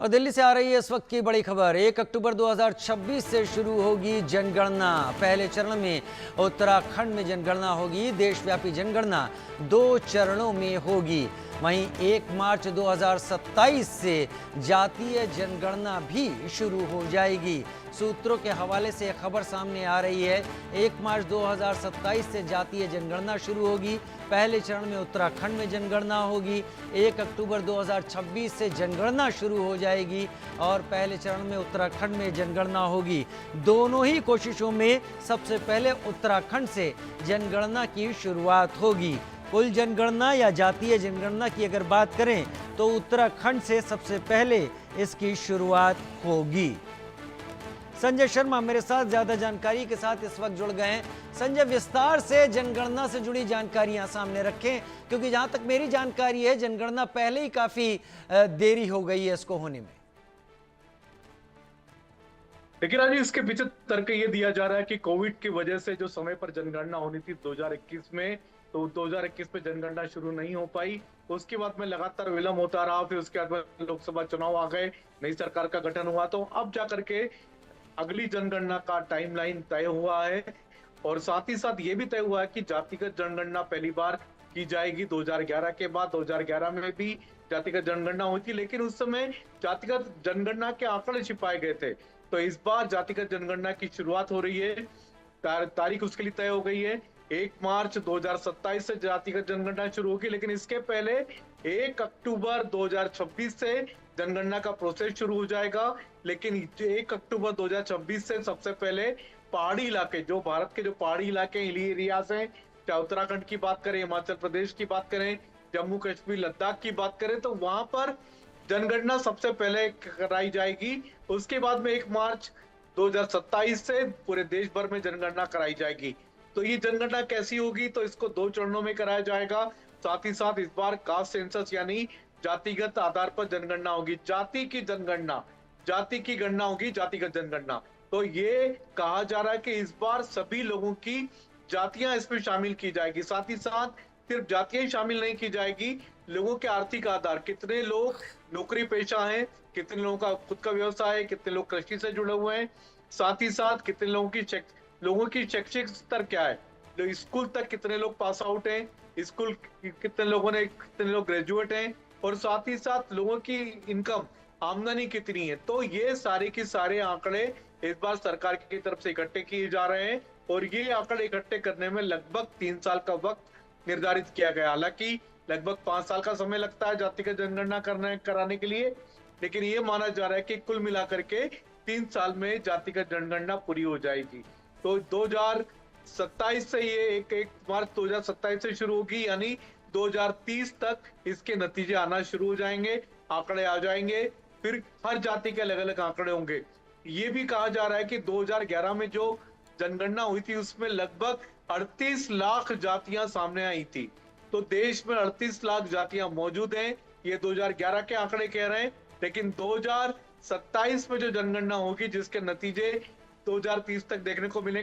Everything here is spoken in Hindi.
और दिल्ली से आ रही है इस वक्त की बड़ी खबर। 1 अक्टूबर 2026 से शुरू होगी जनगणना। पहले चरण में उत्तराखंड में जनगणना होगी। देशव्यापी जनगणना 2 चरणों में होगी। वहीं 1 मार्च 2027 से जातीय जनगणना भी शुरू हो जाएगी। सूत्रों के हवाले से खबर सामने आ रही है। 1 मार्च 2027 से जातीय जनगणना शुरू होगी। पहले चरण में उत्तराखंड में जनगणना होगी। 1 अक्टूबर 2026 से जनगणना शुरू हो जाएगी और पहले चरण में उत्तराखंड में जनगणना होगी। दोनों ही कोशिशों में सबसे पहले उत्तराखंड से जनगणना की शुरुआत होगी। कुल जनगणना या जातीय जनगणना की अगर बात करें तो उत्तराखंड से सबसे पहले इसकी शुरुआत होगी। संजय शर्मा मेरे साथ ज्यादा जानकारी के साथ इस वक्त जुड़ गए हैं। संजय, विस्तार से जनगणना से जुड़ी जानकारियां सामने रखें, क्योंकि जहां तक मेरी जानकारी है जनगणना पहले ही काफी देरी हो गई है इसको होने में। लेकिन आज इसके पीछे तर्क ये दिया जा रहा है कि कोविड की वजह से जो समय पर जनगणना होनी थी 2021 में, तो 2021 में जनगणना शुरू नहीं हो पाई। उसके बाद में लगातार विलंब होता रहा। फिर उसके बाद में लोकसभा चुनाव आ गए, नई सरकार का गठन हुआ, तो अब जाकर के अगली जनगणना का टाइमलाइन तय हुआ है। और साथ ही साथ ये भी तय हुआ है कि जातिगत जनगणना पहली बार की जाएगी 2011 के बाद। 2011 में भी जातिगत जनगणना हुई थी, लेकिन उस समय जातिगत जनगणना के आंकड़े छिपाए गए थे। तो इस बार जातिगत जनगणना की शुरुआत हो रही है। तारीख उसके लिए तय हो गई है। 1 मार्च 2027 से जातिगत जनगणना शुरू होगी, लेकिन इसके पहले 1 अक्टूबर 2026 से जनगणना का प्रोसेस शुरू हो जाएगा। लेकिन 1 अक्टूबर 2026 से सबसे पहले पहाड़ी इलाके, जो भारत के जो पहाड़ी इलाके हिली एरियाज हैं, चाहे उत्तराखंड की बात करें, हिमाचल प्रदेश की बात करें, जम्मू कश्मीर, लद्दाख की बात करें, तो वहां पर जनगणना सबसे पहले कराई जाएगी। उसके बाद में 1 मार्च 2027 से पूरे देश भर में जनगणना कराई जाएगी। तो ये जनगणना कैसी होगी? तो इसको 2 चरणों में कराया जाएगा। साथ ही साथ इस बार कास्ट सेंसस यानी जातिगत आधार पर जनगणना होगी। जाति की गणना होगी, जातिगत जनगणना। तो ये कहा जा रहा है कि इस बार सभी लोगों की जातियां इसमें शामिल की जाएगी। साथ ही साथ सिर्फ जातियां ही शामिल नहीं की जाएगी, लोगों के आर्थिक आधार, कितने लोग नौकरी पेशा हैं, कितने लोगों का खुद का व्यवसाय है, कितने लोग कृषि से जुड़े हुए हैं, साथ ही साथ कितने लोगों की शैक्षिक स्तर क्या है, स्कूल तक कितने लोग पास आउट हैं, स्कूल कितने लोग ग्रेजुएट हैं, और साथ ही साथ लोगों की इनकम, आमदनी कितनी है। तो ये सारे के सारे आंकड़े इस बार सरकार की तरफ से इकट्ठे किए जा रहे हैं और ये आंकड़े इकट्ठे करने में लगभग 3 साल का वक्त निर्धारित किया गया। हालांकि लगभग 5 साल का समय लगता है जातिगत जनगणना कराने के लिए, लेकिन ये माना जा रहा है कि कुल मिलाकर के 3 साल में जातिगत जनगणना पूरी हो जाएगी। तो 2027 से ये 1 मार्च 2027 से शुरू होगी, यानी 2030 तक इसके नतीजे आना शुरू हो जाएंगे, आंकड़े आ जाएंगे। फिर हर जाति के अलग अलग आंकड़े होंगे। ये भी कहा जा रहा है कि 2011 में जो जनगणना हुई थी उसमें लगभग 38 लाख जातियां सामने आई थी। तो देश में 38 लाख जातियां मौजूद हैं, ये 2011 के आंकड़े कह रहे हैं। लेकिन 2027 में जो जनगणना होगी जिसके नतीजे 2030 तक देखने को मिलेंगे,